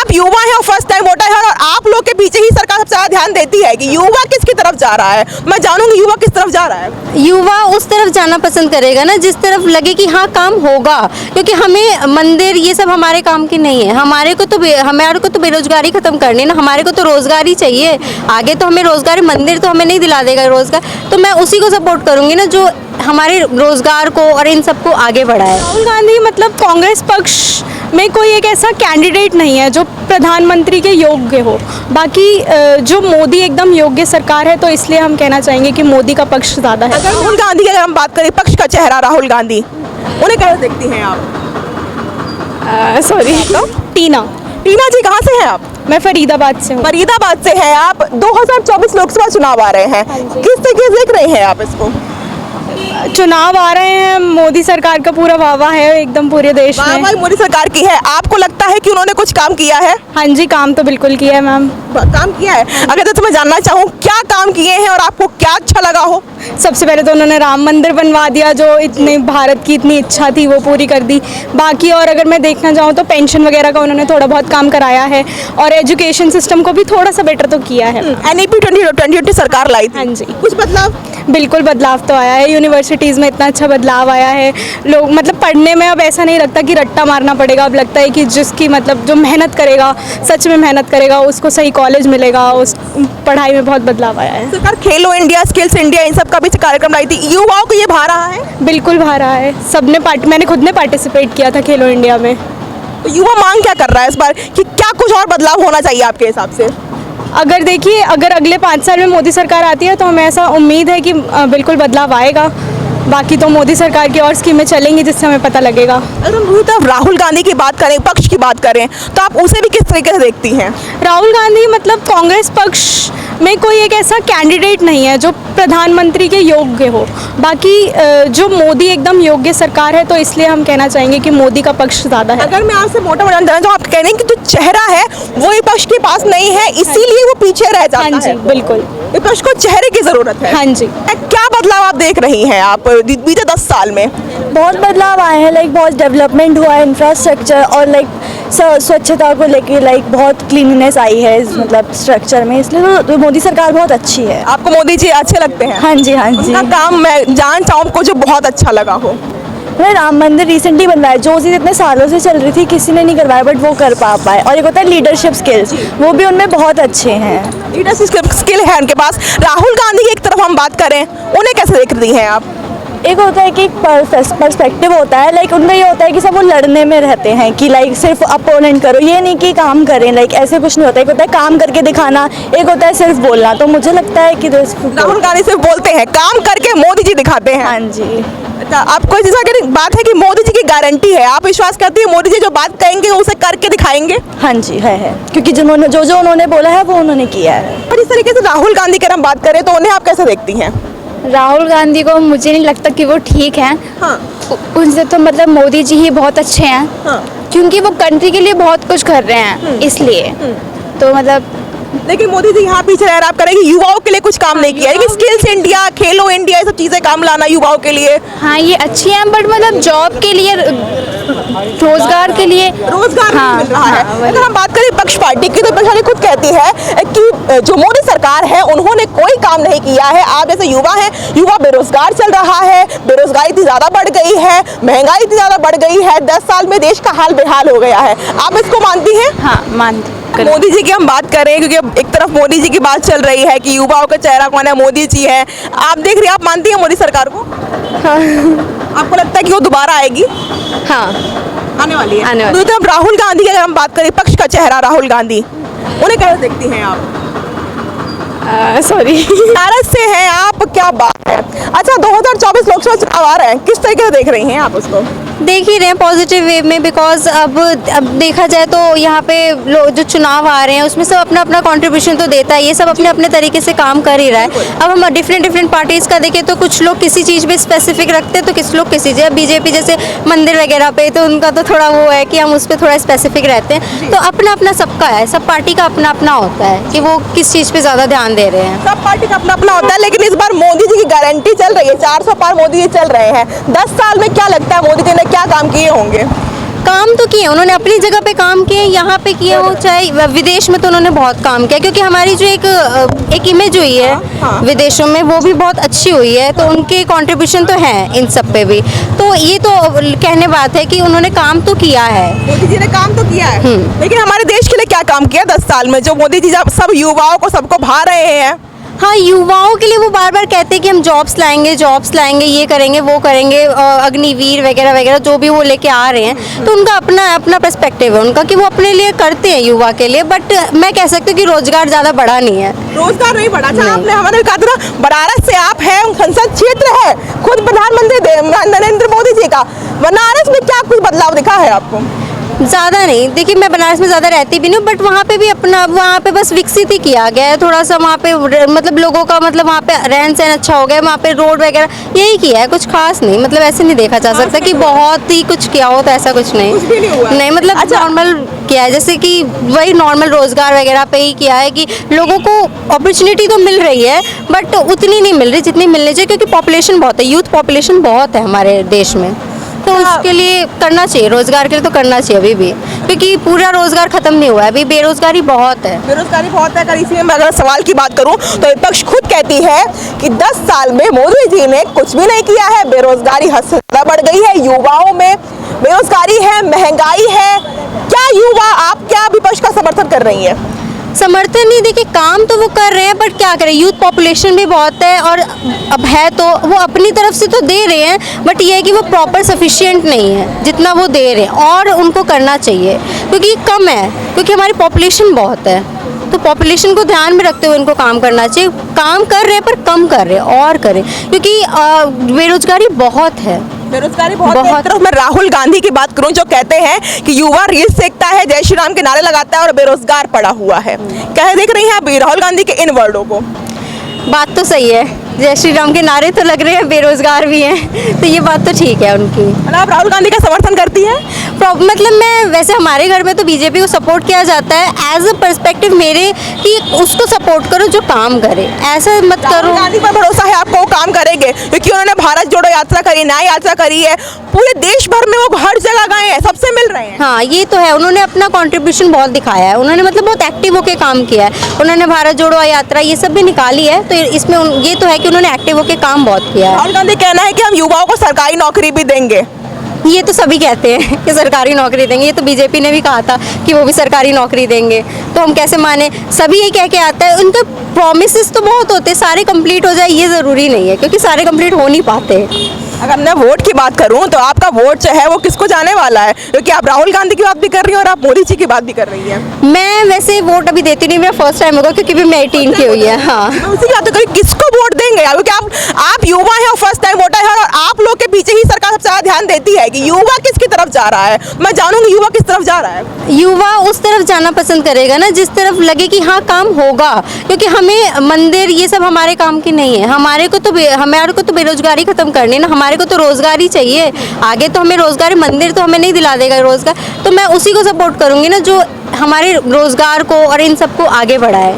आप युवा हैं और फर्स्ट टाइम वोटर है, और आप लोग के पीछे ही सरकार सबसे ज्यादा ध्यान देती है कि युवा किसकी तरफ जा रहा है। मैं जानूंगी युवा किस तरफ जा रहा है। युवा उस तरफ जाना पसंद करेगा ना जिस तरफ लगे कि हाँ काम होगा, क्योंकि हमें मंदिर ये सब हमारे काम की नहीं है। हमारे को तो बेरोजगारी खत्म करनी है ना, हमारे को तो रोजगार ही चाहिए। आगे तो हमें रोजगार, मंदिर तो हमें नहीं दिला देगा रोजगार, तो मैं उसी को सपोर्ट करूंगी ना जो हमारे रोजगार को और इन सबको आगे बढ़ाए। राहुल गांधी मतलब कांग्रेस पक्ष में कोई एक ऐसा कैंडिडेट नहीं है जो प्रधानमंत्री के योग्य हो। बाकी जो मोदी एकदम योग्य सरकार है, तो इसलिए हम कहना चाहेंगे कि मोदी का पक्ष ज़्यादा है। राहुल गांधी की अगर हम बात करें, पक्ष का चेहरा राहुल गांधी, उन्हें कैसे देखती हैं आप? सॉरी टीना टीना जी कहाँ से हैं आप? मैं फरीदाबाद से हूँ। फरीदाबाद से हैं आप। 2024 लोकसभा चुनाव आ रहे हैं, किस तरीके से देख रहे हैं आप इसको? चुनाव आ रहे हैं, मोदी सरकार का पूरा वावा है एकदम पूरे देश में। वाह मोदी सरकार की है। आपको लगता है कि उन्होंने कुछ काम किया है? हाँ जी, काम तो बिल्कुल किया है मैम। काम किया है। अगर तो मैं जानना चाहूँ क्या काम किए हैं और आपको क्या अच्छा लगा हो? सबसे पहले तो उन्होंने राम मंदिर बनवा दिया, जो इतने भारत की इतनी इच्छा थी वो पूरी कर दी। बाकी और अगर मैं देखना चाहूँ तो पेंशन वगैरह का उन्होंने थोड़ा बहुत काम कराया है, और एजुकेशन सिस्टम को भी थोड़ा सा बेटर तो किया है। NEP 2020 सरकार लाई थी। हाँ जी। कुछ बदलाव? बिल्कुल बदलाव तो आया है, यूनिवर्सिटीज़ में इतना अच्छा बदलाव आया है। लोग मतलब पढ़ने में अब ऐसा नहीं लगता कि रट्टा मारना पड़ेगा, अब लगता है कि जिसकी मतलब जो मेहनत करेगा, सच में मेहनत करेगा, उसको सही कॉलेज मिलेगा। उस पढ़ाई में बहुत बदलाव आया है। सरकार खेलो इंडिया, स्किल्स इंडिया, इन सब का भी कार्यक्रम लाई थी। युवाओं को ये भा रहा है? बिल्कुल भा रहा है। सबने मैंने खुद ने पार्टिसिपेट किया था खेलो इंडिया में। तो युवा मांग क्या कर रहा है इस बार कि क्या कुछ और बदलाव होना चाहिए आपके हिसाब से? अगर देखिए, अगर अगले 5 साल में मोदी सरकार आती है तो हमें ऐसा उम्मीद है कि बिल्कुल बदलाव आएगा। बाकी तो मोदी सरकार की और स्कीमें चलेंगी जिससे हमें पता लगेगा। अगर हम दूसरी तरफ राहुल गांधी की बात करें, पक्ष की बात करें, तो आप उसे भी किस तरीके से देखती हैं? राहुल गांधी मतलब कांग्रेस पक्ष में कोई एक ऐसा कैंडिडेट नहीं है जो प्रधानमंत्री के योग्य हो। बाकी जो मोदी एकदम योग्य सरकार है, तो इसलिए हम कहना चाहेंगे कि मोदी का पक्ष ज़्यादा है। अगर मैं आपसे मोटा जानना चाहूँ, आप कह रहे हैं कि जो चेहरा है वो विपक्ष के पास नहीं है, इसीलिए वो पीछे रह जाता है। हाँ जी, बिल्कुल। विपक्ष को चेहरे की जरूरत है। हाँ जी। क्या बदलाव आप देख रही हैं आप बीते 10 साल में? बहुत बदलाव आए हैं, लाइक बहुत डेवलपमेंट हुआ है इंफ्रास्ट्रक्चर, और लाइक स्वच्छता को लेके लाइक बहुत क्लीननेस आई है इस मतलब स्ट्रक्चर में, इसलिए तो मोदी सरकार बहुत अच्छी है। आपको मोदी जी अच्छे लगते हैं? हाँ जी, हाँ जी। उनका काम मैं जान चाहूँ आपको जो बहुत अच्छा लगा हो? राम मंदिर रिसेंटली बनवाया, जो चीज़ इतने सालों से चल रही थी किसी ने नहीं करवाया, बट वो कर पाए। और एक होता है लीडरशिप स्किल्स, वो भी उनमें बहुत अच्छे हैं। लीडरशिप स्किल है उनके पास। राहुल गांधी की एक तरफ हम बात करें, उन्हें कैसे देख रही हैं आप? एक होता है कि एक पर्सपेक्टिव होता है, लाइक उनका ये होता है कि सब वो लड़ने में रहते हैं कि लाइक सिर्फ अपोनेंट करो, ये नहीं कि काम करें, लाइक ऐसे कुछ नहीं होता। एक होता है काम करके दिखाना, एक होता है सिर्फ बोलना। तो मुझे लगता है कि राहुल गांधी सिर्फ बोलते हैं, काम करके मोदी जी दिखाते हैं। हाँ जी। अच्छा, आपको जैसा कि बात है कि मोदी जी की गारंटी है, आप विश्वास करती है मोदी जी जो बात कहेंगे उसे करके दिखाएंगे? हाँ जी, है, क्योंकि जिन्होंने जो उन्होंने बोला है वो उन्होंने किया है। और इस तरीके से राहुल गांधी की हम बात करें तो उन्हें आप कैसे देखती हैं? राहुल गांधी को मुझे नहीं लगता कि वो ठीक हैं। हाँ। उनसे तो मतलब मोदी जी ही बहुत अच्छे हैं। हाँ। क्योंकि वो कंट्री के लिए बहुत कुछ कर रहे हैं, इसलिए तो मतलब। लेकिन मोदी जी यहाँ पीछे रह, आप करेंगे युवाओं के लिए कुछ काम नहीं किया है। स्किल्स इंडिया, खेलो इंडिया, ये सब चीजें काम लाना युवाओं के लिए। हाँ, ये अच्छी हैं, बट मतलब जॉब के लिए, रोजगार के लिए रोजगार नहीं मिल रहा है। अगर हम बात करें पक्ष पार्टी की, तो पक्ष पार्टी खुद कहती है कि जो मोदी सरकार है उन्होंने कोई काम नहीं किया है। आप जैसे युवा हैं, युवा बेरोजगार चल रहा है, बेरोजगारी इतनी ज्यादा बढ़ गई है, महंगाई इतनी ज्यादा बढ़ गई है, 10 साल में देश का हाल बेहाल हो गया है। आप इसको मानती हैं? हाँ, मानती। मोदी जी की हम बात करें, क्योंकि अब एक तरफ मोदी जी की बात चल रही है कि युवाओं का चेहरा कौन है, मोदी जी है। आप देख रही हैं, आप मानती हैं मोदी सरकार को? हाँ। आपको लगता है कि वो दोबारा आएगी? हाँ, आने वाली है। आने वाली। दूसरी तरफ राहुल गांधी की अगर हम बात करें, पक्ष का चेहरा राहुल गांधी, उन्हें कैसे देखती हैं आप? सॉरी भारत से हैं आप, क्या बात है। अच्छा, 2024 लोकसभा चुनाव आ रहे हैं, किस तरीके से देख रही हैं आप उसको? देख ही रहे हैं पॉजिटिव वे में, बिकॉज अब देखा जाए तो यहाँ पे जो चुनाव आ रहे हैं उसमें सब अपना अपना कंट्रीब्यूशन तो देता है, ये सब अपने अपने तरीके से काम कर ही रहा है। अब हम डिफरेंट पार्टीज़ का देखें तो कुछ लोग किसी चीज़ पे स्पेसिफिक रखते हैं, तो किस लोग किसी चीज़, बीजेपी जैसे मंदिर वगैरह पे, तो उनका तो थोड़ा वो है कि हम उस पर थोड़ा स्पेसिफिक रहते हैं। तो अपना अपना सबका है, सब पार्टी का अपना अपना होता है कि वो किस चीज़ पर ज़्यादा ध्यान दे रहे हैं। सब पार्टी का अपना अपना होता है, लेकिन इस बार मोदी जी की गारंटी चल रही है, 400 पार मोदी जी चल रहे हैं। 10 साल में क्या लगता है मोदी जी ने क्या काम किए होंगे? काम तो किए उन्होंने, अपनी जगह पे काम किए, यहाँ पे किए हो, चाहे विदेश में तो उन्होंने बहुत काम किया, क्योंकि हमारी जो एक इमेज हुई है विदेशों में वो भी बहुत अच्छी हुई है, तो उनके कंट्रीब्यूशन तो है इन सब पे भी। तो ये तो कहने बात है कि उन्होंने काम तो किया है। मोदी जी ने काम तो किया है, लेकिन हमारे देश के लिए क्या काम किया 10 साल में, जो मोदी जी सब युवाओं को सबको भा रहे हैं? हाँ, युवाओं के लिए वो बार बार कहते हैं कि हम जॉब्स लाएंगे, ये करेंगे, वो करेंगे, अग्निवीर वगैरह वगैरह जो भी वो लेके आ रहे हैं, तो उनका अपना पर्सपेक्टिव है उनका कि वो अपने लिए करते हैं युवा के लिए, बट मैं कह सकती हूँ कि रोजगार ज़्यादा बढ़ा नहीं है। रोजगार नहीं बढ़ा। अच्छा, आपने हमारे कहा था बनारस से आप हैं, संसद क्षेत्र है खुद प्रधानमंत्री नरेंद्र मोदी जी का, बनारस में क्या कुछ बदलाव दिखा है आपको? ज़्यादा नहीं, देखिए मैं बनारस में ज़्यादा रहती भी नहीं हूँ, बट वहाँ पे भी वहाँ पे बस विकसित ही किया गया है थोड़ा सा, वहाँ पे मतलब लोगों का मतलब वहाँ पे रहन सहन अच्छा हो गया, वहाँ पे रोड वगैरह यही किया है, कुछ खास नहीं, मतलब ऐसे नहीं देखा जा सकता कि बहुत ही कुछ किया हो, तो ऐसा कुछ नहीं, कुछ भी नहीं हुआ। नहीं मतलब नॉर्मल किया है, जैसे कि वही नॉर्मल रोजगार वगैरह पे ही किया है कि लोगों को अपॉर्चुनिटी तो मिल रही है बट उतनी नहीं मिल रही जितनी मिलनी चाहिए, क्योंकि पॉपुलेशन बहुत है, यूथ पॉपुलेशन बहुत है हमारे देश में, तो उसके लिए करना चाहिए, रोजगार के लिए तो करना चाहिए अभी भी, क्योंकि पूरा रोजगार खत्म नहीं हुआ है, अभी बेरोजगारी बहुत है। बेरोजगारी बहुत है। अगर इसी में मैं अगर सवाल की बात करूं तो विपक्ष खुद कहती है कि 10 साल में मोदी जी ने कुछ भी नहीं किया है, बेरोजगारी हद से ज्यादा बढ़ गई है, युवाओं में बेरोजगारी है, महंगाई है। क्या युवा, आप क्या विपक्ष का समर्थन कर रही है? समर्थन नहीं, देखिए काम तो वो कर रहे हैं बट क्या करें, यूथ पॉपुलेशन भी बहुत है और अब है तो वो अपनी तरफ से तो दे रहे हैं, बट ये है कि वो प्रॉपर सफिशिएंट नहीं है जितना वो दे रहे हैं, और उनको करना चाहिए क्योंकि ये कम है, क्योंकि हमारी पॉपुलेशन बहुत है, तो पॉपुलेशन को ध्यान में रखते हुए उनको काम करना चाहिए। काम कर रहे हैं पर कम कर रहे हैं, और करें, क्योंकि बेरोजगारी बहुत है, बेरोजगारी बहुत है। एक तरफ मैं राहुल गांधी की बात करूं जो कहते हैं कि युवा रील सेकता है, जय श्री राम के नारे लगाता है और बेरोजगार पड़ा हुआ है, क्या देख रही हैं आप राहुल गांधी के इन वर्डों को? बात तो सही है, जय श्री राम के नारे तो लग रहे हैं, बेरोजगार भी हैं, तो ये बात तो ठीक है उनकी। मतलब आप राहुल गांधी का समर्थन करती हैं? मतलब मैं वैसे हमारे घर में तो बीजेपी को सपोर्ट किया जाता है, एज अ पर्सपेक्टिव मेरे कि उसको सपोर्ट करो जो काम करे, ऐसा मत करो। राहुल गांधी पर भरोसा है आपको वो काम करेंगे? क्योंकि उन्होंने भारत जोड़ो यात्रा करी, न्याय यात्रा करी है, पूरे देश भर में वो हर जगह गए हैं, सबसे मिल रहे हैं। हाँ, ये तो है, उन्होंने अपना कंट्रीब्यूशन बहुत दिखाया है, उन्होंने मतलब बहुत एक्टिव होकर काम किया है, उन्होंने भारत जोड़ो यात्रा ये सब भी निकाली है, तो इसमें ये तो है कि उन्होंने एक्टिव होकर काम बहुत किया है। राहुल गांधी कहना है कि हम युवाओं को सरकारी नौकरी भी देंगे। ये तो सभी कहते हैं कि सरकारी नौकरी देंगे, ये तो बीजेपी ने भी कहा था कि वो भी सरकारी नौकरी देंगे, तो हम कैसे माने, सभी ये कह के आता है, उनके प्रॉमिसेस तो बहुत होते हैं, सारे कंप्लीट हो जाए ये ज़रूरी नहीं है, क्योंकि सारे कंप्लीट हो नहीं पाते। अगर मैं वोट की बात करूं तो आपका वोट जो है वो किसको जाने वाला है? क्योंकि आप राहुल गांधी की बात भी कर रही हैं और आप मोदी जी की बात भी कर रही हैं। मैं वैसे वोट अभी देती नहीं, मेरा फर्स्ट टाइम होगा क्योंकि भी मैं 18 की हुई है। हाँ, मैं उसी की बात करूं, किसको वोट देंगे? क्योंकि आप युवा हैं और फर्स्ट टाइम वोटर हैं, और आप लोग के पीछे ही सरकार सबसे ज्यादा ध्यान देती है कि युवा किसकी तरफ जा रहा है। मैं जानूंगी युवा किस तरफ जा रहा है। युवा उस तरफ जाना पसंद करेगा ना जिस तरफ लगे कि हाँ काम होगा, क्योंकि हमें मंदिर ये सब हमारे काम की नहीं है, हमारे को तो बेरोजगारी खत्म करनी है ना, हमारे को तो रोजगारी चाहिए, आगे तो हमें रोजगार, मंदिर तो हमें नहीं दिला देगा रोजगार, तो मैं उसी को सपोर्ट करूंगी ना जो हमारे रोजगार को और इन सबको आगे बढ़ाए।